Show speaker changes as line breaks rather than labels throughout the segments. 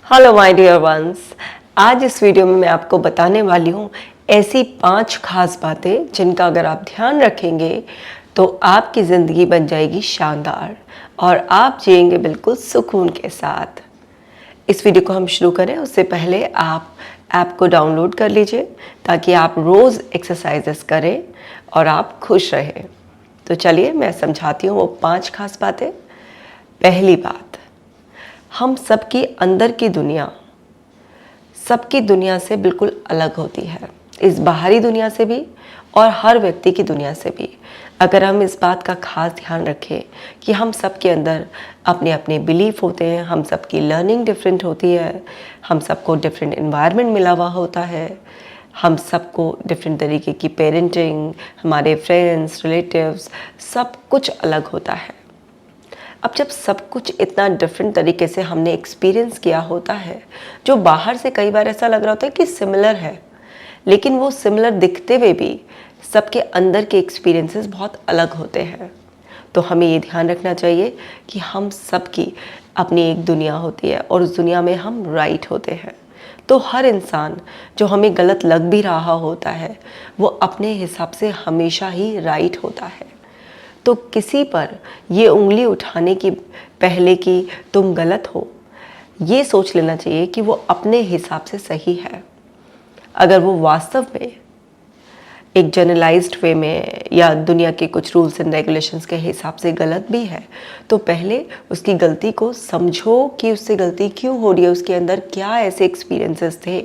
Hello my dear ones. आज इस video में मैं आपको बताने वाली हूँ ऐसी 5 खास बातें जिनका अगर आप ध्यान रखेंगे तो आपकी ज़िंदगी बन जाएगी शानदार और आप जिएंगे बिल्कुल सुकून के साथ। इस वीडियो को हम शुरू करें उससे पहले आप ऐप को डाउनलोड कर लीजिए ताकि आप रोज़ एक्सरसाइजेस करें और आप खुश रहें। तो चलिए मैं समझाती हूँ वो 5 खास बातें। पहली बात, हम सबकी अंदर की दुनिया सबकी दुनिया से बिल्कुल अलग होती है, इस बाहरी दुनिया से भी और हर व्यक्ति की दुनिया से भी। अगर हम इस बात का खास ध्यान रखें कि हम सबके अंदर अपने अपने बिलीफ होते हैं, हम सबकी लर्निंग डिफरेंट होती है, हम सबको डिफरेंट एनवायरनमेंट मिला हुआ होता है, हम सबको डिफरेंट तरीके की पेरेंटिंग, हमारे फ्रेंड्स, रिलेटिव्स, सब कुछ अलग होता है। अब जब सब कुछ इतना डिफरेंट तरीके से हमने एक्सपीरियंस किया होता है, जो बाहर से कई बार ऐसा लग रहा होता है कि सिमिलर है, लेकिन वो सिमिलर दिखते हुए भी सबके अंदर के एक्सपीरियंसेस बहुत अलग होते हैं। तो हमें ये ध्यान रखना चाहिए कि हम सबकी अपनी एक दुनिया होती है और उस दुनिया में हम राइट होते हैं। तो हर इंसान जो हमें गलत लग भी रहा होता है वो अपने हिसाब से हमेशा ही राइट होता है। तो किसी पर ये उंगली उठाने की पहले कि तुम गलत हो, ये सोच लेना चाहिए कि वो अपने हिसाब से सही है। अगर वो वास्तव में एक जनरलाइज्ड वे में या दुनिया के कुछ रूल्स एंड रेगुलेशंस के हिसाब से गलत भी है, तो पहले उसकी गलती को समझो कि उससे गलती क्यों हो रही है, उसके अंदर क्या ऐसे एक्सपीरियंसेस थे,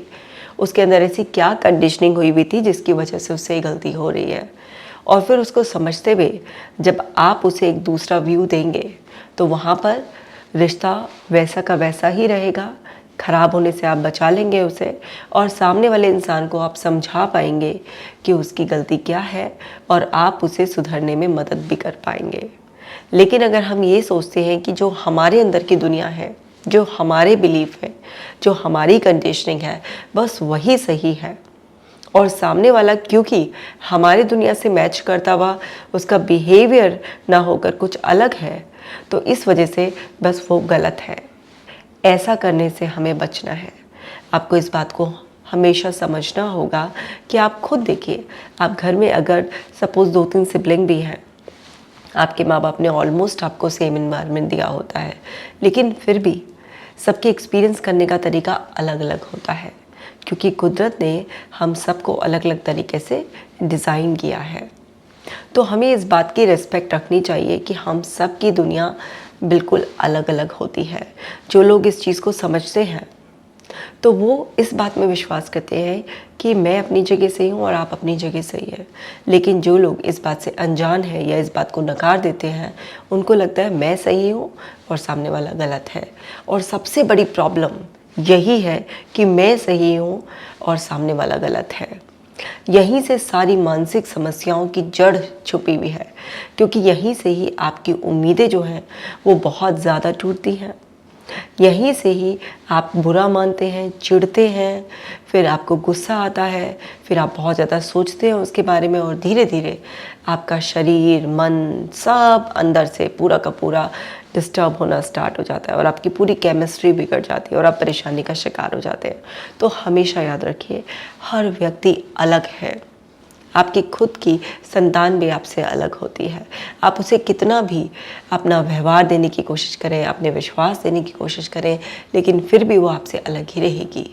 उसके अंदर ऐसी क्या कंडीशनिंग हुई हुई थी जिसकी वजह से उससे गलती हो रही है। और फिर उसको समझते हुए जब आप उसे एक दूसरा व्यू देंगे तो वहाँ पर रिश्ता वैसा का वैसा ही रहेगा, ख़राब होने से आप बचा लेंगे उसे और सामने वाले इंसान को आप समझा पाएंगे कि उसकी गलती क्या है और आप उसे सुधरने में मदद भी कर पाएंगे। लेकिन अगर हम ये सोचते हैं कि जो हमारे अंदर की दुनिया है, जो हमारे बिलीफ है, जो हमारी कंडीशनिंग है, बस वही सही है और सामने वाला क्योंकि हमारी दुनिया से मैच करता हुआ उसका बिहेवियर ना होकर कुछ अलग है, तो इस वजह से बस वो गलत है। ऐसा करने से हमें बचना है। आपको इस बात को हमेशा समझना होगा कि आप खुद देखिए, आप घर में अगर सपोज़ 2-3 सिबलिंग भी हैं, आपके माँ बाप ने ऑलमोस्ट आपको सेम इन्वायरमेंट दिया होता है, लेकिन फिर भी सबके एक्सपीरियंस करने का तरीका अलग अलग होता है क्योंकि कुदरत ने हम सबको अलग अलग तरीके से डिज़ाइन किया है। तो हमें इस बात की रिस्पेक्ट रखनी चाहिए कि हम सब की दुनिया बिल्कुल अलग अलग होती है। जो लोग इस चीज़ को समझते हैं तो वो इस बात में विश्वास करते हैं कि मैं अपनी जगह सही हूँ और आप अपनी जगह सही है। लेकिन जो लोग इस बात से अनजान हैं या इस बात को नकार देते हैं, उनको लगता है मैं सही हूँ और सामने वाला गलत है। और सबसे बड़ी प्रॉब्लम यही है कि मैं सही हूँ और सामने वाला गलत है। यहीं से सारी मानसिक समस्याओं की जड़ छुपी हुई है क्योंकि यहीं से ही आपकी उम्मीदें जो हैं वो बहुत ज़्यादा टूटती हैं। यहीं से ही आप बुरा मानते हैं, चिढ़ते हैं, फिर आपको गुस्सा आता है, फिर आप बहुत ज़्यादा सोचते हैं उसके बारे में और धीरे धीरे आपका शरीर, मन सब अंदर से पूरा का पूरा डिस्टर्ब होना स्टार्ट हो जाता है और आपकी पूरी केमिस्ट्री बिगड़ जाती है और आप परेशानी का शिकार हो जाते हैं। तो हमेशा याद रखिए, हर व्यक्ति अलग है। आपकी खुद की संतान भी आपसे अलग होती है। आप उसे कितना भी अपना व्यवहार देने की कोशिश करें, अपने विश्वास देने की कोशिश करें, लेकिन फिर भी वो आपसे अलग ही रहेगी।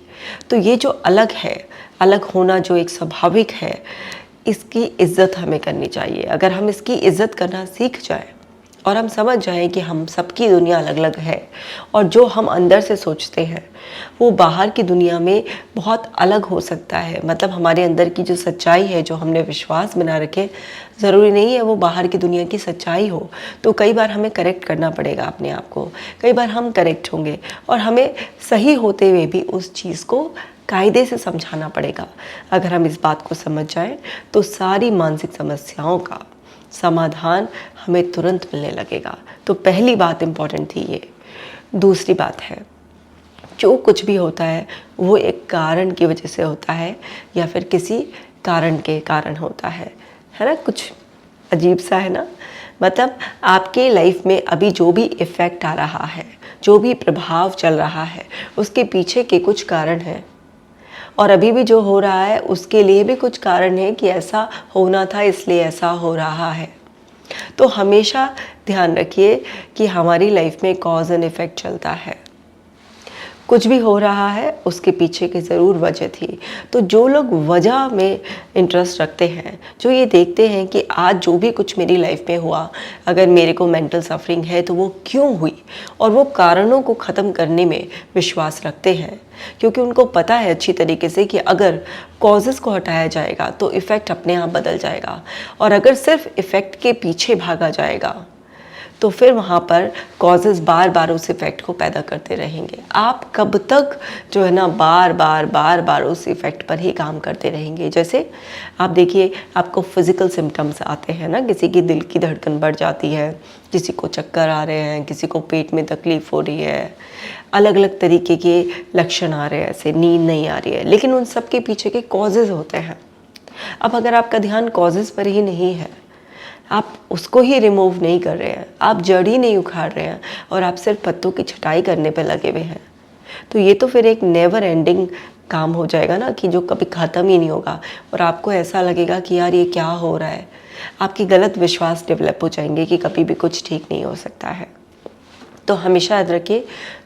तो ये जो अलग है, अलग होना जो एक स्वाभाविक है, इसकी इज़्ज़त हमें करनी चाहिए। अगर हम इसकी इज़्ज़त करना सीख जाएं और हम समझ जाएं कि हम सबकी दुनिया अलग अलग है और जो हम अंदर से सोचते हैं वो बाहर की दुनिया में बहुत अलग हो सकता है। मतलब हमारे अंदर की जो सच्चाई है, जो हमने विश्वास बना रखे, ज़रूरी नहीं है वो बाहर की दुनिया की सच्चाई हो। तो कई बार हमें करेक्ट करना पड़ेगा अपने आप को, कई बार हम करेक्ट होंगे और हमें सही होते हुए भी उस चीज़ को कायदे से समझाना पड़ेगा। अगर हम इस बात को समझ जाएं तो सारी मानसिक समस्याओं का समाधान हमें तुरंत मिलने लगेगा। तो पहली बात इम्पॉर्टेंट थी ये। दूसरी बात है, जो कुछ भी होता है वो एक कारण की वजह से होता है या फिर किसी कारण के कारण होता है ना। कुछ अजीब सा है ना। मतलब आपके लाइफ में अभी जो भी इफ़ेक्ट आ रहा है, जो भी प्रभाव चल रहा है, उसके पीछे के कुछ कारण हैं। और अभी भी जो हो रहा है उसके लिए भी कुछ कारण है कि ऐसा होना था इसलिए ऐसा हो रहा है। तो हमेशा ध्यान रखिए कि हमारी लाइफ में कॉज एंड इफ़ेक्ट चलता है। कुछ भी हो रहा है उसके पीछे की ज़रूर वजह थी। तो जो लोग वजह में इंटरेस्ट रखते हैं, जो ये देखते हैं कि आज जो भी कुछ मेरी लाइफ में हुआ, अगर मेरे को मेंटल सफरिंग है तो वो क्यों हुई, और वो कारणों को ख़त्म करने में विश्वास रखते हैं, क्योंकि उनको पता है अच्छी तरीके से कि अगर कॉजेज़ को हटाया जाएगा तो इफ़ेक्ट अपने आप बदल जाएगा, और अगर सिर्फ इफ़ेक्ट के पीछे भागा जाएगा तो फिर वहाँ पर कॉजेज़ बार बार उस इफ़ेक्ट को पैदा करते रहेंगे। आप कब तक जो है ना बार बार उस इफ़ेक्ट पर ही काम करते रहेंगे। जैसे आप देखिए, आपको फिज़िकल सिम्टम्स आते हैं ना, किसी की दिल की धड़कन बढ़ जाती है, किसी को चक्कर आ रहे हैं, किसी को पेट में तकलीफ़ हो रही है, अलग अलग तरीके के लक्षण आ रहे हैं, ऐसे नींद नहीं आ रही है, लेकिन उन सब के पीछे के कॉजेज़ होते हैं। अब अगर आपका ध्यान कॉजेज़ पर ही नहीं है, आप उसको ही रिमूव नहीं कर रहे हैं, आप जड़ ही नहीं उखाड़ रहे हैं, और आप सिर्फ पत्तों की छटाई करने पे लगे हुए हैं, तो ये तो फिर एक नेवर एंडिंग काम हो जाएगा ना, कि जो कभी ख़त्म ही नहीं होगा। और आपको ऐसा लगेगा कि यार ये क्या हो रहा है, आपकी गलत विश्वास डेवलप हो जाएंगे कि कभी भी कुछ ठीक नहीं हो सकता है। तो हमेशा याद रखिए,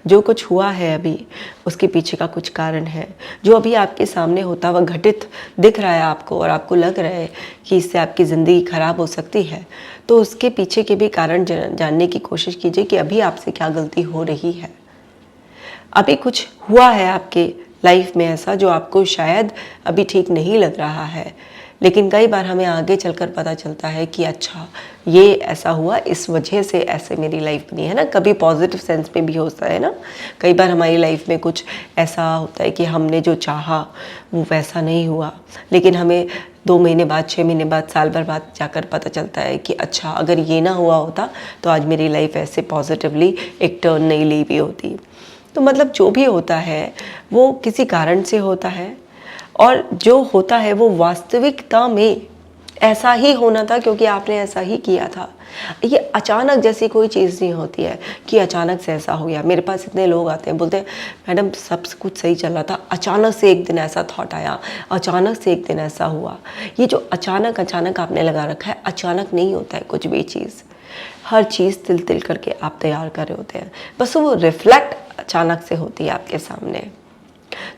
जो कुछ हुआ है अभी उसके पीछे का कुछ कारण है। जो अभी आपके सामने होता हुआ घटित दिख रहा है आपको, और आपको लग रहा है कि इससे आपकी ज़िंदगी ख़राब हो सकती है, तो उसके पीछे के भी कारण जानने की कोशिश कीजिए कि अभी आपसे क्या गलती हो रही है। अभी कुछ हुआ है आपके लाइफ में ऐसा जो आपको शायद अभी ठीक नहीं लग रहा है, लेकिन कई बार हमें आगे चलकर पता चलता है कि अच्छा ये ऐसा हुआ, इस वजह से ऐसे मेरी लाइफ बनी है ना। कभी पॉजिटिव सेंस में भी होता है ना, कई बार हमारी लाइफ में कुछ ऐसा होता है कि हमने जो चाहा वो वैसा नहीं हुआ, लेकिन हमें 2 महीने बाद, 6 महीने बाद, साल भर बाद जाकर पता चलता है कि अच्छा अगर ये ना हुआ होता तो आज मेरी लाइफ ऐसे पॉजिटिवली एक टर्न नहीं ली हुई होती। तो मतलब जो भी होता है वो किसी कारण से होता है, और जो होता है वो वास्तविकता में ऐसा ही होना था क्योंकि आपने ऐसा ही किया था। ये अचानक जैसी कोई चीज़ नहीं होती है कि अचानक से ऐसा हो गया। मेरे पास इतने लोग आते हैं, बोलते हैं मैडम सब कुछ सही चल रहा था, अचानक से एक दिन ऐसा थॉट आया, अचानक से एक दिन ऐसा हुआ। ये जो अचानक अचानक आपने लगा रखा है, अचानक नहीं होता है कुछ भी चीज़। हर चीज़ तिल तिल करके आप तैयार कर रहे होते हैं, बस वो रिफ्लेक्ट अचानक से होती है आपके सामने।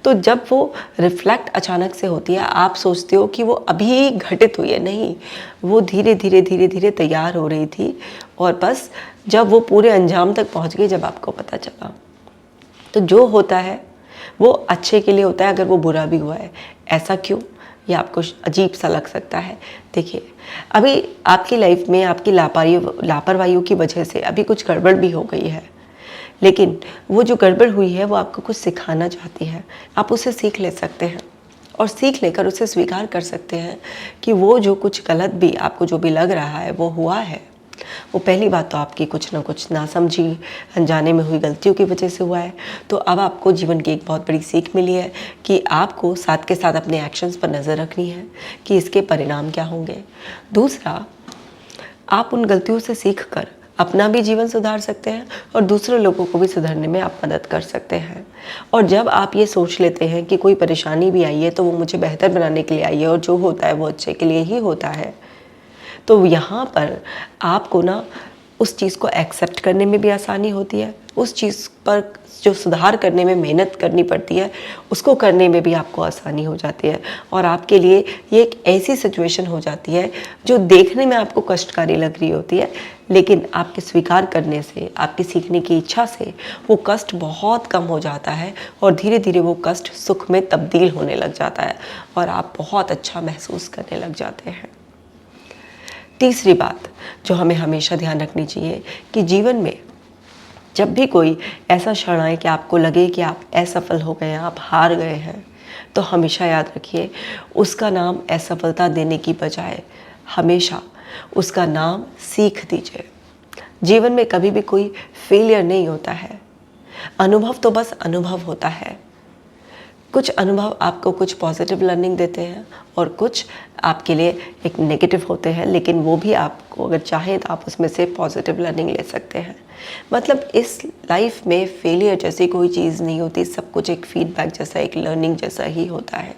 तो जब वो रिफ्लेक्ट अचानक से होती है, आप सोचते हो कि वो अभी घटित हुई है, नहीं, वो धीरे धीरे तैयार हो रही थी, और बस जब वो पूरे अंजाम तक पहुंच गई, जब आपको पता चला। तो जो होता है वो अच्छे के लिए होता है, अगर वो बुरा भी हुआ है। ऐसा क्यों, ये आपको अजीब सा लग सकता है। देखिए, अभी आपकी लाइफ में आपकी लापरवाहियों की वजह से अभी कुछ गड़बड़ भी हो गई है, लेकिन वो जो गड़बड़ हुई है वो आपको कुछ सिखाना चाहती है। आप उसे सीख ले सकते हैं, और सीख लेकर उसे स्वीकार कर सकते हैं कि वो जो कुछ गलत भी आपको जो भी लग रहा है वो हुआ है। वो पहली बात तो आपकी कुछ ना कुछ नासमझी, अनजाने में हुई गलतियों की वजह से हुआ है। तो अब आपको जीवन की एक बहुत बड़ी सीख मिली है कि आपको साथ के साथ अपने एक्शंस पर नज़र रखनी है कि इसके परिणाम क्या होंगे। दूसरा, आप उन गलतियों से सीख कर अपना भी जीवन सुधार सकते हैं, और दूसरे लोगों को भी सुधारने में आप मदद कर सकते हैं। और जब आप ये सोच लेते हैं कि कोई परेशानी भी आई है तो वो मुझे बेहतर बनाने के लिए आई है, और जो होता है वो अच्छे के लिए ही होता है, तो यहाँ पर आपको ना उस चीज़ को एक्सेप्ट करने में भी आसानी होती है। उस चीज़ पर जो सुधार करने में मेहनत करनी पड़ती है, उसको करने में भी आपको आसानी हो जाती है, और आपके लिए ये एक ऐसी सिचुएशन हो जाती है जो देखने में आपको कष्टकारी लग रही होती है, लेकिन आपके स्वीकार करने से, आपकी सीखने की इच्छा से वो कष्ट बहुत कम हो जाता है, और धीरे धीरे वो कष्ट सुख में तब्दील होने लग जाता है, और आप बहुत अच्छा महसूस करने लग जाते हैं। तीसरी बात जो हमें हमेशा ध्यान रखनी चाहिए कि जीवन में जब भी कोई ऐसा क्षण आए कि आपको लगे कि आप असफल हो गए हैं, आप हार गए हैं, तो हमेशा याद रखिए, उसका नाम असफलता देने की बजाय हमेशा उसका नाम सीख दीजिए। जीवन में कभी भी कोई फेलियर नहीं होता है, अनुभव तो बस अनुभव होता है। कुछ अनुभव आपको कुछ पॉजिटिव लर्निंग देते हैं और कुछ आपके लिए एक नेगेटिव होते हैं, लेकिन वो भी आपको अगर चाहें तो आप उसमें से पॉजिटिव लर्निंग ले सकते हैं। मतलब इस लाइफ में फेलियर जैसी कोई चीज़ नहीं होती, सब कुछ एक फीडबैक जैसा, एक लर्निंग जैसा ही होता है।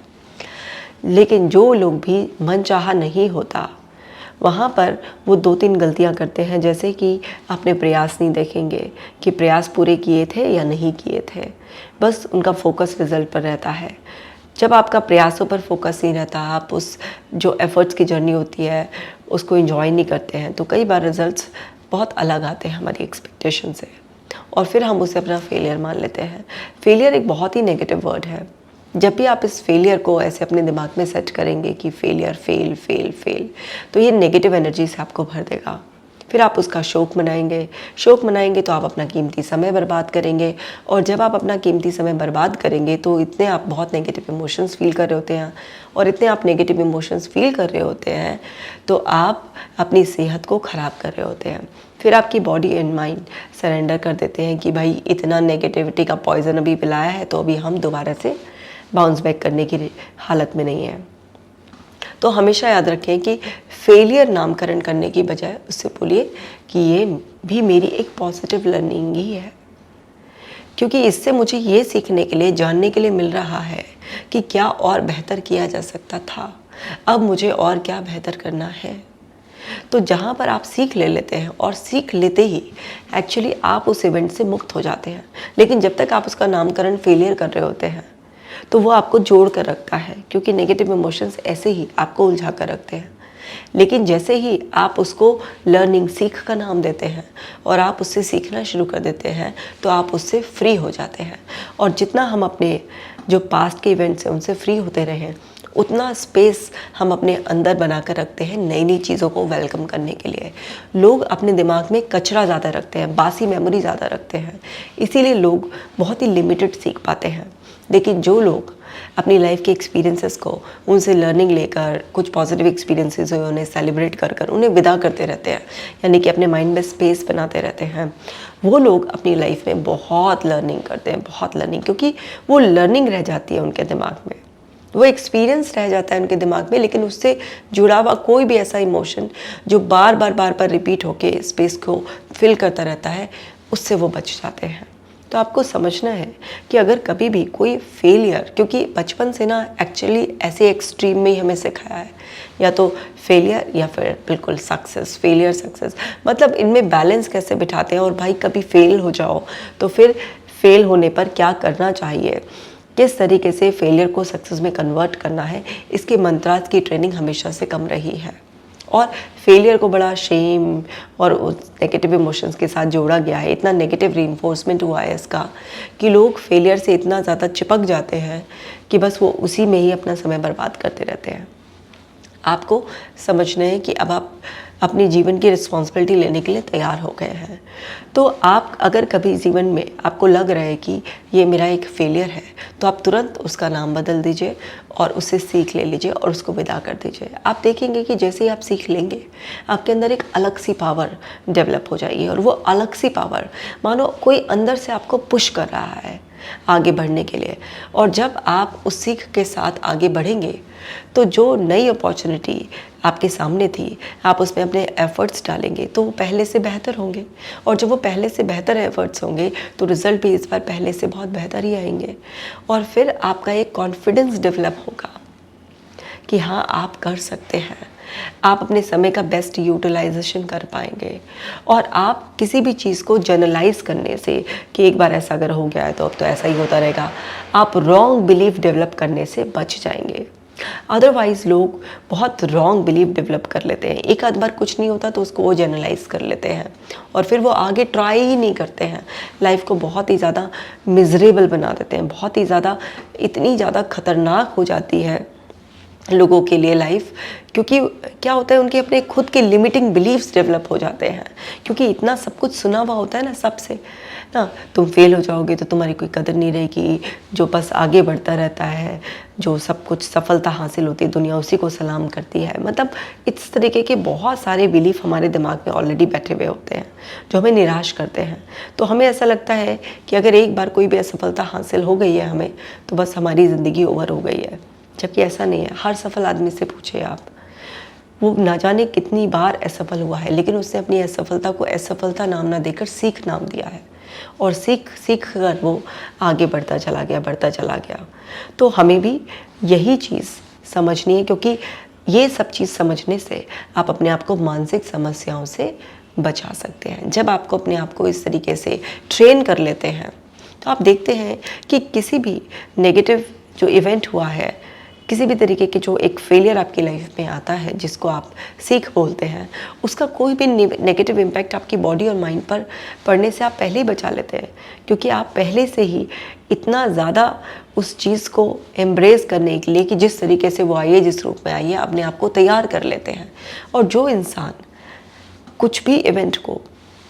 लेकिन जो लोग भी मनचाहा नहीं होता, वहाँ पर वो 2-3 गलतियाँ करते हैं, जैसे कि अपने प्रयास नहीं देखेंगे कि प्रयास पूरे किए थे या नहीं किए थे, बस उनका फोकस रिज़ल्ट पर रहता है। जब आपका प्रयासों पर फोकस नहीं रहता, आप उस जो एफ़र्ट्स की जर्नी होती है उसको एंजॉय नहीं करते हैं, तो कई बार रिज़ल्ट्स बहुत अलग आते हैं हमारी एक्सपेक्टेशन से, और फिर हम उसे अपना फेलियर मान लेते हैं। फेलियर एक बहुत ही नेगेटिव वर्ड है। जब भी आप इस फेलियर को ऐसे अपने दिमाग में सेट करेंगे कि फेलियर, फेल फेल फेल, तो ये नेगेटिव एनर्जी से आपको भर देगा। फिर आप उसका शोक मनाएंगे तो आप अपना कीमती समय बर्बाद करेंगे, और जब आप अपना कीमती समय बर्बाद करेंगे तो इतने आप बहुत नेगेटिव इमोशंस फील कर रहे होते हैं, और इतने आप नेगेटिव इमोशंस फील कर रहे होते हैं तो आप अपनी सेहत को ख़राब कर रहे होते हैं। फिर आपकी बॉडी एंड माइंड सरेंडर कर देते हैं कि भाई इतना नेगेटिविटी का पॉइजन अभी पिलाया है तो अभी हम दोबारा से बाउंस बैक करने की हालत में नहीं है। तो हमेशा याद रखें कि फेलियर नामकरण करने की बजाय उससे बोलिए कि ये भी मेरी एक पॉजिटिव लर्निंग ही है, क्योंकि इससे मुझे ये सीखने के लिए, जानने के लिए मिल रहा है कि क्या और बेहतर किया जा सकता था, अब मुझे और क्या बेहतर करना है। तो जहाँ पर आप सीख ले लेते हैं, और सीख लेते ही एक्चुअली आप उस इवेंट से मुक्त हो जाते हैं। लेकिन जब तक आप उसका नामकरण फेलियर कर रहे होते हैं तो वो आपको जोड़ कर रखता है, क्योंकि नेगेटिव इमोशंस ऐसे ही आपको उलझा कर रखते हैं। लेकिन जैसे ही आप उसको लर्निंग, सीख का नाम देते हैं और आप उससे सीखना शुरू कर देते हैं तो आप उससे फ्री हो जाते हैं। और जितना हम अपने जो पास्ट के इवेंट्स हैं उनसे फ्री होते रहें, उतना स्पेस हम अपने अंदर बना कर रखते हैं नई नई चीज़ों को वेलकम करने के लिए। लोग अपने दिमाग में कचरा ज़्यादा रखते हैं, बासी मेमोरी ज़्यादा रखते हैं, इसीलिए लोग बहुत ही लिमिटेड सीख पाते हैं। लेकिन जो लोग अपनी लाइफ के एक्सपीरियंसेस को, उनसे लर्निंग लेकर, कुछ पॉजिटिव एक्सपीरियंसेस हुए उन्हें सेलिब्रेट कर कर उन्हें विदा करते रहते हैं, यानी कि अपने माइंड में स्पेस बनाते रहते हैं, वो लोग अपनी लाइफ में बहुत लर्निंग करते हैं, बहुत लर्निंग, क्योंकि वो लर्निंग रह जाती है उनके दिमाग में, वो एक्सपीरियंस रह जाता है उनके दिमाग में। लेकिन उससे जुड़ा हुआ कोई भी ऐसा इमोशन जो बार बार रिपीट होके स्पेस को फिल करता रहता है, उससे वो बच जाते हैं। तो आपको समझना है कि अगर कभी भी कोई फेलियर, क्योंकि बचपन से ना एक्चुअली ऐसे एक्सट्रीम में ही हमें सिखाया है, या तो फेलियर या फिर बिल्कुल सक्सेस, फेलियर सक्सेस, मतलब इनमें बैलेंस कैसे बिठाते हैं। और भाई कभी फेल हो जाओ तो फिर फेल होने पर क्या करना चाहिए, किस तरीके से फेलियर को सक्सेस में कन्वर्ट करना है, इसके मंत्रार्थ की ट्रेनिंग हमेशा से कम रही है। और फेलियर को बड़ा शेम और नेगेटिव इमोशंस के साथ जोड़ा गया है, इतना नेगेटिव रीइंफोर्समेंट हुआ है इसका कि लोग फेलियर से इतना ज़्यादा चिपक जाते हैं कि बस वो उसी में ही अपना समय बर्बाद करते रहते हैं। आपको समझना है कि अब आप अपनी जीवन की रिस्पॉन्सिबिलिटी लेने के लिए तैयार हो गए हैं। तो आप अगर कभी जीवन में आपको लग रहा है कि ये मेरा एक फेलियर है, तो आप तुरंत उसका नाम बदल दीजिए और उससे सीख ले लीजिए और उसको विदा कर दीजिए। आप देखेंगे कि जैसे ही आप सीख लेंगे, आपके अंदर एक अलग सी पावर डेवलप हो जाएगी, और वो अलग सी पावर मानो कोई अंदर से आपको पुश कर रहा है आगे बढ़ने के लिए। और जब आप उस सीख के साथ आगे बढ़ेंगे तो जो नई अपॉर्चुनिटी आपके सामने थी, आप उसमें अपने एफर्ट्स डालेंगे तो वो पहले से बेहतर होंगे, और जब वो पहले से बेहतर एफर्ट्स होंगे तो रिज़ल्ट भी इस बार पहले से बहुत बेहतर ही आएंगे। और फिर आपका एक कॉन्फिडेंस डेवलप होगा कि हाँ आप कर सकते हैं, आप अपने समय का बेस्ट यूटिलाइजेशन कर पाएंगे, और आप किसी भी चीज़ को जनरलाइज करने से कि एक बार ऐसा अगर हो गया है तो अब तो ऐसा ही होता रहेगा, आप रॉन्ग बिलीफ डेवलप करने से बच जाएंगे। अदरवाइज़ लोग बहुत रॉन्ग बिलीफ डेवलप कर लेते हैं, एक आध बार कुछ नहीं होता तो उसको वो जनरलाइज कर लेते हैं, और फिर वो आगे ट्राई ही नहीं करते हैं, लाइफ को बहुत ही ज़्यादा मिजरेबल बना देते हैं, बहुत ही ज़्यादा, इतनी ज़्यादा खतरनाक हो जाती है लोगों के लिए लाइफ, क्योंकि क्या होता है उनके अपने खुद के लिमिटिंग बिलीव्स डेवलप हो जाते हैं, क्योंकि इतना सब कुछ सुना हुआ होता है ना सबसे ना, तुम फेल हो जाओगे तो तुम्हारी कोई कदर नहीं रहेगी, जो बस आगे बढ़ता रहता है, जो सब कुछ सफलता हासिल होती है दुनिया उसी को सलाम करती है। मतलब इस तरीके के बहुत सारे बिलीफ हमारे दिमाग में ऑलरेडी बैठे हुए होते हैं जो हमें निराश करते हैं। तो हमें ऐसा लगता है कि अगर एक बार कोई भी असफलता हासिल हो गई है हमें, तो बस हमारी ज़िंदगी ओवर हो गई है, जबकि ऐसा नहीं है। हर सफल आदमी से पूछिए आप, वो ना जाने कितनी बार असफल हुआ है, लेकिन उसने अपनी असफलता को असफलता नाम ना देकर सीख नाम दिया है, और सीख सीख कर वो आगे बढ़ता चला गया। तो हमें भी यही चीज़ समझनी है, क्योंकि ये सब चीज़ समझने से आप अपने आप को मानसिक समस्याओं से बचा सकते हैं। जब आपको अपने आप को इस तरीके से ट्रेन कर लेते हैं, तो आप देखते हैं कि किसी भी नेगेटिव जो इवेंट हुआ है, किसी भी तरीके के जो एक फेलियर आपकी लाइफ में आता है जिसको आप सीख बोलते हैं, उसका कोई भी नेगेटिव इम्पैक्ट आपकी बॉडी और माइंड पर पड़ने से आप पहले ही बचा लेते हैं, क्योंकि आप पहले से ही इतना ज़्यादा उस चीज़ को एम्ब्रेस करने के लिए कि जिस तरीके से वो आई है, जिस रूप में आई है, अपने आप को तैयार कर लेते हैं। और जो इंसान कुछ भी इवेंट को,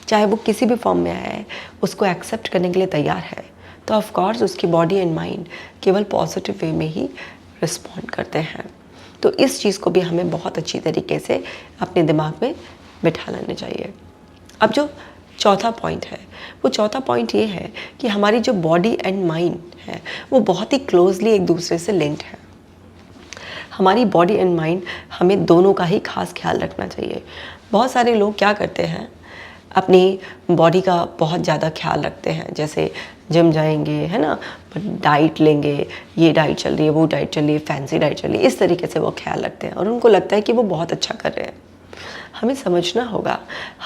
चाहे वो किसी भी फॉर्म में आया है, उसको एक्सेप्ट करने के लिए तैयार है, तो ऑफ कोर्स उसकी बॉडी एंड माइंड केवल पॉजिटिव वे में ही रिस्पॉन्ड करते हैं। तो इस चीज़ को भी हमें बहुत अच्छी तरीके से अपने दिमाग में बिठा लेना चाहिए। अब जो चौथा पॉइंट है, वो चौथा पॉइंट ये है कि हमारी जो बॉडी एंड माइंड है वो बहुत ही क्लोजली एक दूसरे से लिंक्ड है। हमारी बॉडी एंड माइंड, हमें दोनों का ही खास ख्याल रखना चाहिए। बहुत सारे लोग क्या करते हैं, अपनी बॉडी का बहुत ज़्यादा ख्याल रखते हैं, जैसे जिम जाएंगे, है ना, डाइट लेंगे, ये डाइट चल रही है, वो डाइट चल रही है, फैंसी डाइट चल रही है, इस तरीके से वो ख्याल रखते हैं और उनको लगता है कि वो बहुत अच्छा कर रहे हैं। हमें समझना होगा,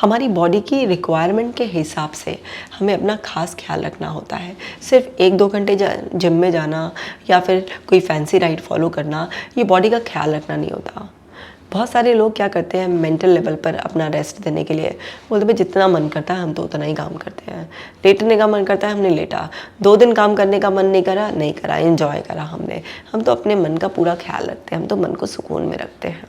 हमारी बॉडी की रिक्वायरमेंट के हिसाब से हमें अपना खास ख्याल रखना होता है। सिर्फ 1-2 घंटे जिम में जाना या फिर कोई फैंसी डाइट फॉलो करना, ये बॉडी का ख्याल रखना नहीं होता। बहुत सारे लोग क्या करते हैं, मेंटल लेवल पर अपना रेस्ट देने के लिए बोलते भाई जितना मन करता है हम तो उतना ही काम करते हैं, लेटने का मन करता है हमने लेटा, 2 दिन काम करने का मन नहीं करा, एंजॉय करा हमने। हम तो अपने मन का पूरा ख्याल रखते हैं, हम तो मन को सुकून में रखते हैं।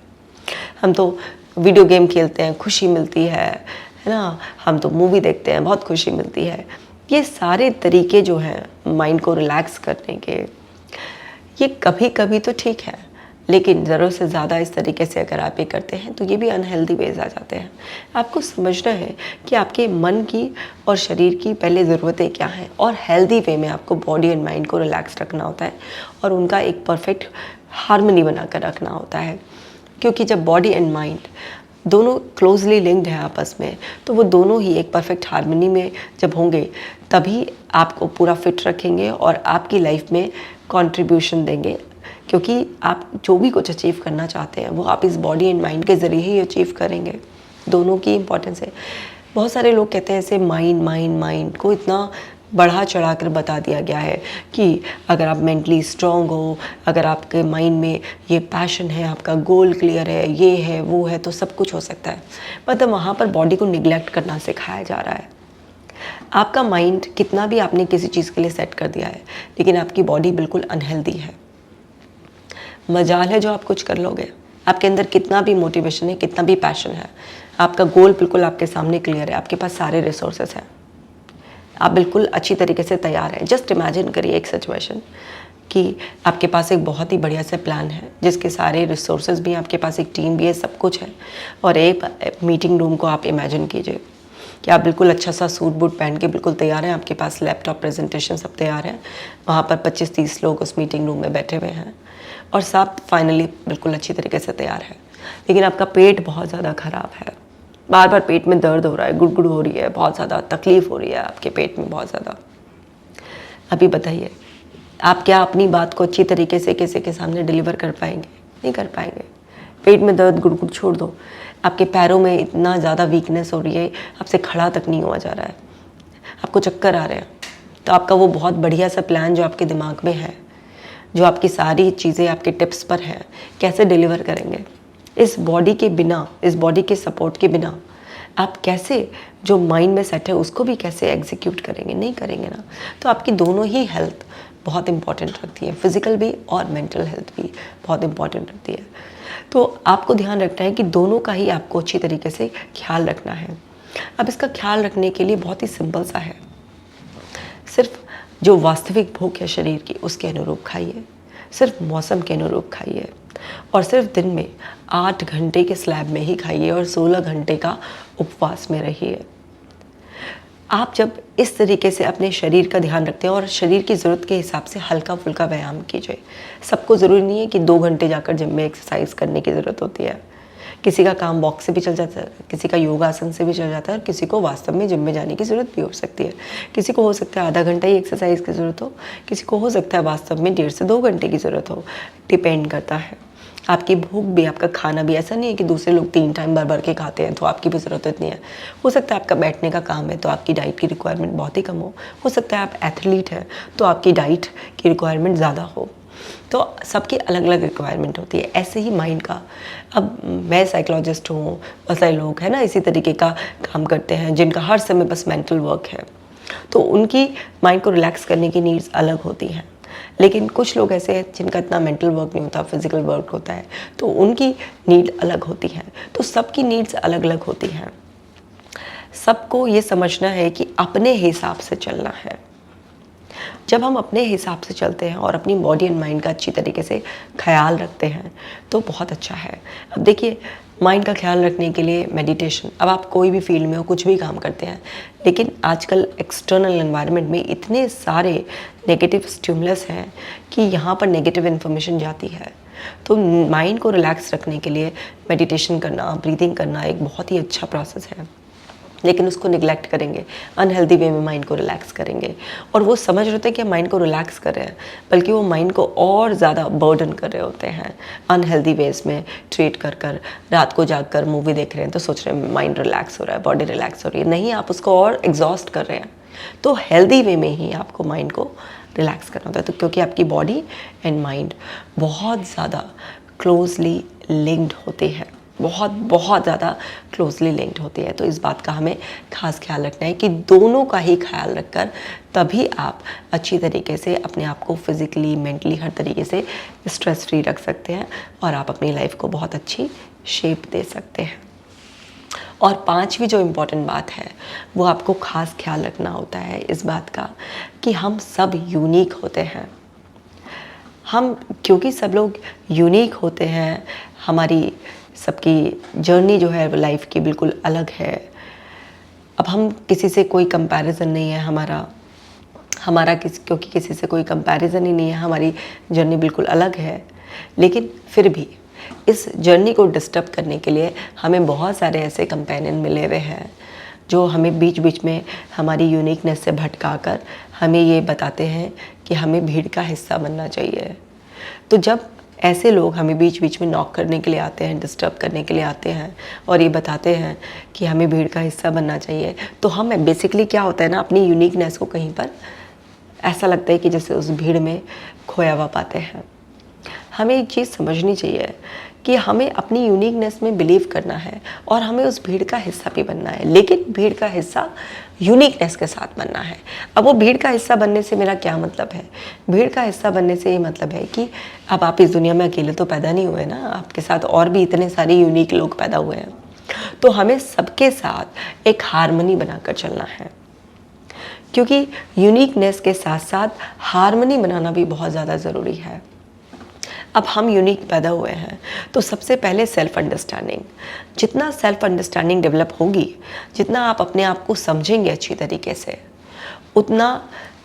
हम तो वीडियो गेम खेलते हैं, खुशी मिलती है ना, हम तो मूवी देखते हैं, बहुत खुशी मिलती है। ये सारे तरीके जो हैं माइंड को रिलैक्स करने के, ये कभी कभी तो ठीक है, लेकिन ज़रूरत से ज़्यादा इस तरीके से अगर आप ये करते हैं तो ये भी अनहेल्दी वेज आ जाते हैं। आपको समझना है कि आपके मन की और शरीर की पहले ज़रूरतें क्या हैं, और हेल्दी वे में आपको बॉडी एंड माइंड को रिलैक्स रखना होता है और उनका एक परफेक्ट हार्मनी बनाकर रखना होता है। क्योंकि जब बॉडी एंड माइंड दोनों क्लोजली लिंक्ड है आपस में, तो वो दोनों ही एक परफेक्ट हार्मनी में जब होंगे तभी आपको पूरा फिट रखेंगे और आपकी लाइफ में कंट्रीब्यूशन देंगे। क्योंकि आप जो भी कुछ अचीव करना चाहते हैं वो आप इस बॉडी एंड माइंड के ज़रिए ही अचीव करेंगे। दोनों की इम्पोर्टेंस है। बहुत सारे लोग कहते हैं ऐसे माइंड को इतना बढ़ा चढ़ा कर बता दिया गया है कि अगर आप मेंटली स्ट्रॉन्ग हो, अगर आपके माइंड में ये पैशन है, आपका गोल क्लियर है, ये है वो है, तो सब कुछ हो सकता है। मतलब वहाँ पर बॉडी को निगलेक्ट करना सिखाया जा रहा है। आपका माइंड कितना भी आपने किसी चीज़ के लिए सेट कर दिया है, लेकिन आपकी बॉडी बिल्कुल अनहेल्दी है। मजाल है जो आप कुछ कर लोगे। आपके अंदर कितना भी मोटिवेशन है, कितना भी पैशन है, आपका गोल बिल्कुल आपके सामने क्लियर है, आपके पास सारे रिसोर्सेज हैं, आप बिल्कुल अच्छी तरीके से तैयार हैं। जस्ट इमेजिन करिए एक सिचुएशन कि आपके पास एक बहुत ही बढ़िया से प्लान है जिसके सारे रिसोर्सेज भी हैं, आपके पास एक टीम भी है, सब कुछ है, और एक मीटिंग रूम को आप इमेजिन कीजिए कि आप बिल्कुल अच्छा सा सूट बूट पहन के बिल्कुल तैयार हैं, आपके पास लैपटॉप प्रेजेंटेशन सब तैयार है, वहाँ पर 25-30 लोग उस मीटिंग रूम में बैठे हुए हैं और सब फाइनली बिल्कुल अच्छी तरीके से तैयार है। लेकिन आपका पेट बहुत ज़्यादा ख़राब है, बार बार पेट में दर्द हो रहा है, गुड़गुड़ हो रही है, बहुत ज़्यादा तकलीफ़ हो रही है आपके पेट में बहुत ज़्यादा। अभी बताइए आप क्या अपनी बात को अच्छी तरीके से किसी के सामने डिलीवर कर पाएंगे? नहीं कर पाएंगे। पेट में दर्द गुड़गुड़ छोड़ दो, आपके पैरों में इतना ज़्यादा वीकनेस हो रही है, आपसे खड़ा तक नहीं हुआ जा रहा है, आपको चक्कर आ रहे हैं, तो आपका वो बहुत बढ़िया सा प्लान जो आपके दिमाग में है, जो आपकी सारी चीज़ें आपके टिप्स पर हैं, कैसे डिलीवर करेंगे? इस बॉडी के बिना, इस बॉडी के सपोर्ट के बिना आप कैसे जो माइंड में सेट है उसको भी कैसे एग्जीक्यूट करेंगे? नहीं करेंगे ना। तो आपकी दोनों ही हेल्थ बहुत इम्पॉर्टेंट रखती है, फिज़िकल भी और मेंटल हेल्थ भी बहुत इम्पॉर्टेंट रखती है। तो आपको ध्यान रखना है कि दोनों का ही आपको अच्छी तरीके से ख्याल रखना है। अब इसका ख्याल रखने के लिए बहुत ही सिंपल सा है, सिर्फ जो वास्तविक भूख है शरीर की उसके अनुरूप खाइए, सिर्फ मौसम के अनुरूप खाइए, और सिर्फ दिन में 8 घंटे के स्लैब में ही खाइए और 16 घंटे का उपवास में रहिए। आप जब इस तरीके से अपने शरीर का ध्यान रखते हैं और शरीर की ज़रूरत के हिसाब से हल्का फुल्का व्यायाम कीजिए। सबको ज़रूरी नहीं है कि 2 घंटे जाकर जिम में एक्सरसाइज करने की ज़रूरत होती है। किसी का काम वॉक से भी चल जाता है, किसी का योगासन से भी चल जाता है, और किसी को वास्तव में जिम में जाने की ज़रूरत भी हो सकती है। किसी को हो सकता है आधा घंटा ही एक्सरसाइज की ज़रूरत हो, किसी को हो सकता है वास्तव में 1.5 से 2 घंटे की ज़रूरत हो। डिपेंड करता है आपकी भूख भी, आपका खाना भी। ऐसा नहीं है कि दूसरे लोग 3 टाइम भर के खाते हैं तो आपकी भी ज़रूरत इतनी है। हो सकता है आपका बैठने का काम है तो आपकी डाइट की रिक्वायरमेंट बहुत ही कम हो सकता है आप एथलीट हैं तो आपकी डाइट की रिक्वायरमेंट ज़्यादा हो। तो सबकी अलग अलग रिक्वायरमेंट होती है। ऐसे ही माइंड का, अब मैं साइकोलॉजिस्ट हूँ, बहुत सारे लोग हैं ना इसी तरीके का काम करते हैं जिनका हर समय बस मेंटल वर्क है, तो उनकी माइंड को रिलैक्स करने की नीड्स अलग होती हैं। लेकिन कुछ लोग ऐसे हैं जिनका इतना मेंटल वर्क नहीं होता, फिजिकल वर्क होता है, तो उनकी नीड अलग होती है। तो सबकी नीड्स अलग अलग होती हैं। सबको ये समझना है कि अपने हिसाब से चलना है। जब हम अपने हिसाब से चलते हैं और अपनी बॉडी एंड माइंड का अच्छी तरीके से ख्याल रखते हैं तो बहुत अच्छा है। अब देखिए, माइंड का ख्याल रखने के लिए मेडिटेशन, अब आप कोई भी फील्ड में हो, कुछ भी काम करते हैं, लेकिन आजकल एक्सटर्नल एनवायरनमेंट में इतने सारे नेगेटिव स्टिमुलस हैं कि यहाँ पर नेगेटिव इन्फॉर्मेशन जाती है। तो माइंड को रिलैक्स रखने के लिए मेडिटेशन करना, ब्रीदिंग करना एक बहुत ही अच्छा प्रोसेस है। लेकिन उसको निगलेक्ट करेंगे, अनहेल्दी वे में माइंड को रिलैक्स करेंगे, और वो समझ रहे होते हैं कि माइंड को रिलैक्स कर रहे हैं, बल्कि वो माइंड को और ज़्यादा बर्डन कर रहे होते हैं। अनहेल्दी वेज में ट्रीट कर कर रात को जाग कर मूवी देख रहे हैं तो सोच रहे हैं माइंड रिलैक्स हो रहा है, बॉडी रिलैक्स हो रही है। नहीं, आप उसको और एग्जॉस्ट कर रहे हैं। तो हेल्दी वे में ही आपको माइंड को रिलैक्स करना होता है, तो क्योंकि आपकी बॉडी एंड माइंड बहुत ज़्यादा क्लोजली लिंक्ड होते हैं, बहुत ज़्यादा क्लोजली लिंक्ड होती है। तो इस बात का हमें खास ख्याल रखना है कि दोनों का ही ख्याल रखकर तभी आप अच्छी तरीके से अपने आप को फिज़िकली, मेंटली, हर तरीके से स्ट्रेस फ्री रख सकते हैं और आप अपनी लाइफ को बहुत अच्छी शेप दे सकते हैं। और 5वीं जो इम्पॉर्टेंट बात है वो आपको खास ख्याल रखना होता है इस बात का कि हम सब यूनिक होते हैं। हम, क्योंकि सब लोग यूनिक होते हैं, हमारी सबकी जर्नी जो है वो लाइफ की बिल्कुल अलग है। अब हम किसी से कोई कंपैरिजन नहीं है हमारा क्योंकि किसी से कोई कंपैरिजन ही नहीं है, हमारी जर्नी बिल्कुल अलग है। लेकिन फिर भी इस जर्नी को डिस्टर्ब करने के लिए हमें बहुत सारे ऐसे कंपेनियन मिले हुए हैं जो हमें बीच बीच में हमारी यूनिकनेस से भटका कर हमें ये बताते हैं कि हमें भीड़ का हिस्सा बनना चाहिए। तो जब ऐसे लोग हमें बीच बीच में नॉक करने के लिए आते हैं, डिस्टर्ब करने के लिए आते हैं और ये बताते हैं कि हमें भीड़ का हिस्सा बनना चाहिए, तो हम बेसिकली क्या होता है ना, अपनी यूनिकनेस को कहीं पर ऐसा लगता है कि जैसे उस भीड़ में खोया हुआ पाते हैं। हमें एक चीज़ समझनी चाहिए कि हमें अपनी यूनिकनेस में बिलीव करना है और हमें उस भीड़ का हिस्सा भी बनना है, लेकिन भीड़ का हिस्सा यूनिकनेस के साथ बनना है। अब वो भीड़ का हिस्सा बनने से मेरा क्या मतलब है? भीड़ का हिस्सा बनने से ये मतलब है कि अब आप इस दुनिया में अकेले तो पैदा नहीं हुए ना, आपके साथ और भी इतने सारे यूनिक लोग पैदा हुए हैं। तो हमें सबके साथ एक हार्मनी बनाकर चलना है, क्योंकि यूनिकनेस के साथ साथ हार्मनी बनाना भी बहुत ज़्यादा ज़रूरी है। अब हम यूनिक पैदा हुए हैं तो सबसे पहले सेल्फ अंडरस्टैंडिंग, जितना सेल्फ अंडरस्टैंडिंग डेवलप होगी, जितना आप अपने आप को समझेंगे अच्छी तरीके से, उतना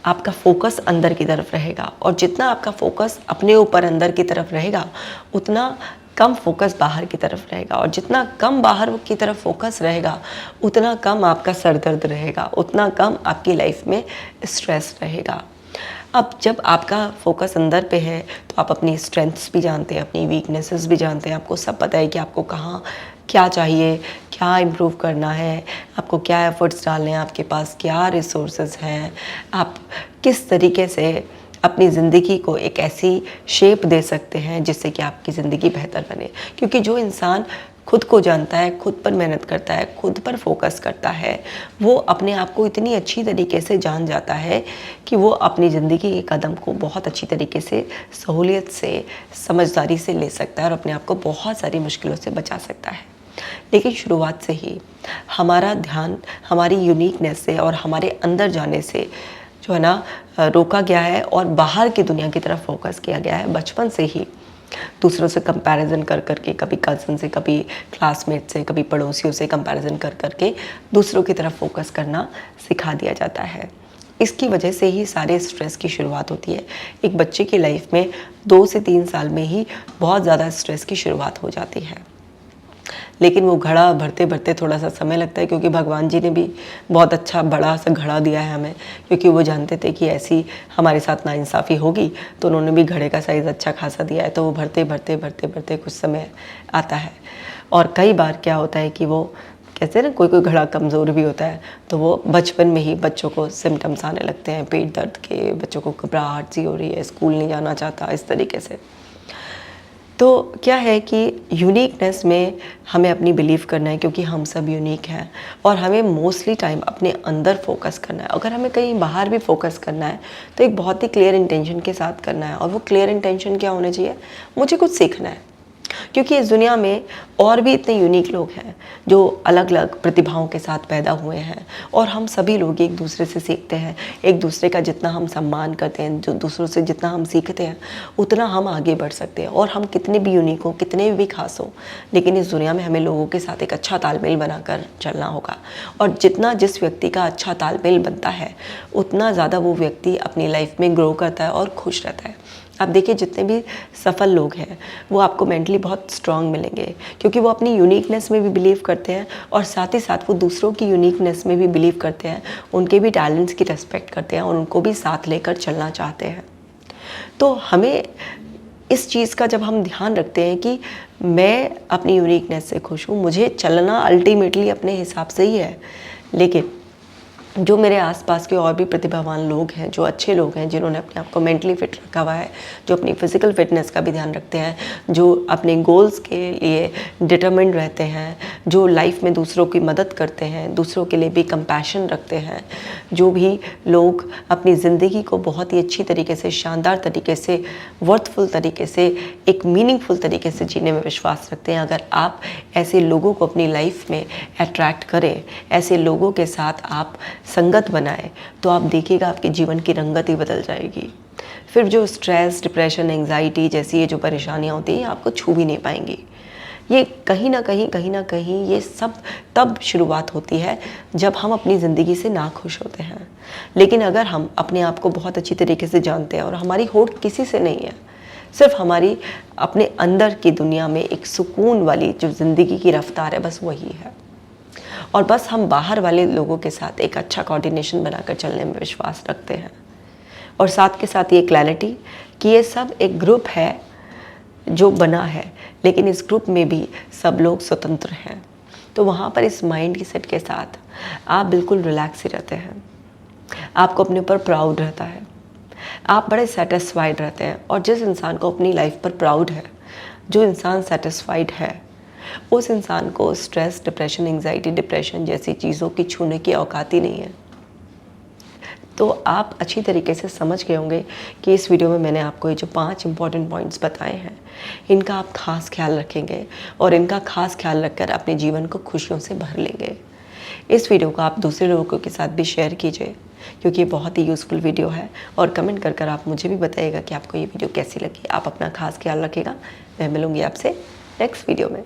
आपका फोकस अंदर की तरफ रहेगा, और जितना आपका फोकस अपने ऊपर अंदर की तरफ रहेगा उतना कम फोकस बाहर की तरफ रहेगा, और जितना कम बाहर की तरफ फोकस रहेगा उतना कम आपका सर दर्द रहेगा, उतना कम आपकी लाइफ में स्ट्रेस रहेगा। अब जब आपका फोकस अंदर पे है तो आप अपनी स्ट्रेंथ्स भी जानते हैं, अपनी वीकनेसेस भी जानते हैं, आपको सब पता है कि आपको कहाँ क्या चाहिए, क्या इम्प्रूव करना है, आपको क्या एफर्ट्स डालने हैं, आपके पास क्या रिसोर्सेज हैं, आप किस तरीके से अपनी ज़िंदगी को एक ऐसी शेप दे सकते हैं जिससे कि आपकी ज़िंदगी बेहतर बने। क्योंकि जो इंसान खुद को जानता है, खुद पर मेहनत करता है, खुद पर फोकस करता है, वो अपने आप को इतनी अच्छी तरीके से जान जाता है कि वो अपनी ज़िंदगी के कदम को बहुत अच्छी तरीके से, सहूलियत से, समझदारी से ले सकता है और अपने आप को बहुत सारी मुश्किलों से बचा सकता है। लेकिन शुरुआत से ही हमारा ध्यान हमारी यूनिकनेस से और हमारे अंदर जाने से जो है ना रोका गया है और बाहर की दुनिया की तरफ फोकस किया गया है। बचपन से ही दूसरों से कंपैरिजन कर करके, कभी कज़न से, कभी क्लासमेट से, कभी पड़ोसियों से कंपैरिजन कर करके दूसरों की तरफ फोकस करना सिखा दिया जाता है। इसकी वजह से ही सारे स्ट्रेस की शुरुआत होती है। एक बच्चे की लाइफ में 2 से 3 साल में ही बहुत ज़्यादा स्ट्रेस की शुरुआत हो जाती है, लेकिन वो घड़ा भरते भरते थोड़ा सा समय लगता है, क्योंकि भगवान जी ने भी बहुत अच्छा बड़ा सा घड़ा दिया है हमें, क्योंकि वो जानते थे कि ऐसी हमारे साथ नाइंसाफ़ी होगी, तो उन्होंने भी घड़े का साइज़ अच्छा खासा दिया है। तो वो भरते भरते भरते भरते कुछ समय आता है। और कई बार क्या होता है कि वो कहते हैं ना, कोई कोई घड़ा कमज़ोर भी होता है, तो वो बचपन में ही बच्चों को सिम्टम्स आने लगते हैं पेट दर्द के, बच्चों को घबराहट सी हो रही है, स्कूल नहीं जाना चाहता, इस तरीके से। तो क्या है कि यूनिकनेस में हमें अपनी बिलीव करना है, क्योंकि हम सब यूनिक हैं और हमें मोस्टली टाइम अपने अंदर फोकस करना है। अगर हमें कहीं बाहर भी फोकस करना है तो एक बहुत ही क्लियर इंटेंशन के साथ करना है। और वो क्लियर इंटेंशन क्या होना चाहिए? मुझे कुछ सीखना है, क्योंकि इस दुनिया में और भी इतने यूनिक लोग हैं जो अलग अलग प्रतिभाओं के साथ पैदा हुए हैं, और हम सभी लोग एक दूसरे से सीखते हैं। एक दूसरे का जितना हम सम्मान करते हैं, जो दूसरों से जितना हम सीखते हैं, उतना हम आगे बढ़ सकते हैं। और हम कितने भी यूनिक हो, कितने भी खास हो, लेकिन इस दुनिया में हमें लोगों के साथ एक अच्छा तालमेल बनाकर चलना होगा। और जितना जिस व्यक्ति का अच्छा तालमेल बनता है, उतना ज़्यादा वो व्यक्ति अपनी लाइफ में ग्रो करता है और खुश रहता है। आप देखिए, जितने भी सफल लोग हैं वो आपको मेंटली बहुत स्ट्रांग मिलेंगे, क्योंकि वो अपनी यूनिकनेस में भी बिलीव करते हैं और साथ ही साथ वो दूसरों की यूनिकनेस में भी बिलीव करते हैं, उनके भी टैलेंट्स की रिस्पेक्ट करते हैं और उनको भी साथ लेकर चलना चाहते हैं। तो हमें इस चीज़ का जब हम ध्यान रखते हैं कि मैं अपनी यूनिकनेस से खुश हूँ, मुझे चलना अल्टीमेटली अपने हिसाब से ही है, लेकिन जो मेरे आसपास के और भी प्रतिभावान लोग हैं, जो अच्छे लोग हैं, जिन्होंने अपने आप को मेंटली फिट रखा हुआ है, जो अपनी फिजिकल फिटनेस का भी ध्यान रखते हैं, जो अपने गोल्स के लिए डिटरमिन्ड रहते हैं, जो लाइफ में दूसरों की मदद करते हैं, दूसरों के लिए भी कंपैशन रखते हैं, जो भी लोग अपनी ज़िंदगी को बहुत ही अच्छी तरीके से, शानदार तरीके से, वर्थफुल तरीके से, एक मीनिंगफुल तरीके से जीने में विश्वास रखते हैं। अगर आप ऐसे लोगों को अपनी लाइफ में अट्रैक्ट करें, ऐसे लोगों के साथ आप संगत बनाए, तो आप देखिएगा आपके जीवन की रंगत ही बदल जाएगी। फिर जो स्ट्रेस, डिप्रेशन, एंग्जाइटी जैसी ये जो परेशानियां होती हैं, आपको छू भी नहीं पाएंगी। ये कहीं ना कहीं ये सब तब शुरुआत होती है जब हम अपनी ज़िंदगी से नाखुश होते हैं। लेकिन अगर हम अपने आप को बहुत अच्छी तरीके से जानते हैं और हमारी होड़ किसी से नहीं है, सिर्फ हमारी अपने अंदर की दुनिया में एक सुकून वाली जो ज़िंदगी की रफ्तार है, बस वही है। और बस हम बाहर वाले लोगों के साथ एक अच्छा कोऑर्डिनेशन बनाकर चलने में विश्वास रखते हैं, और साथ के साथ ये क्लैरिटी कि ये सब एक ग्रुप है जो बना है, लेकिन इस ग्रुप में भी सब लोग स्वतंत्र हैं। तो वहाँ पर इस माइंड सेट के साथ आप बिल्कुल रिलैक्स ही रहते हैं, आपको अपने ऊपर प्राउड रहता है, आप बड़े सेटिस्फाइड रहते हैं। और जिस इंसान को अपनी लाइफ पर प्राउड है, जो इंसान सेटिस्फाइड है, उस इंसान को स्ट्रेस, डिप्रेशन, एंग्जाइटी, डिप्रेशन जैसी चीज़ों की छूने की औकात ही नहीं है। तो आप अच्छी तरीके से समझ गए होंगे कि इस वीडियो में मैंने आपको ये जो 5 इंपॉर्टेंट पॉइंट्स बताए हैं, इनका आप खास ख्याल रखेंगे और इनका खास ख्याल रखकर अपने जीवन को खुशियों से भर लेंगे। इस वीडियो को आप दूसरे लोगों के साथ भी शेयर कीजिए, क्योंकि ये बहुत ही यूज़फुल वीडियो है। और कमेंट कर कर आप मुझे भी बताइएगा कि आपको ये वीडियो कैसी लगी। आप अपना खास ख्याल रखिएगा। मैं मिलूँगी आपसे नेक्स्ट वीडियो में।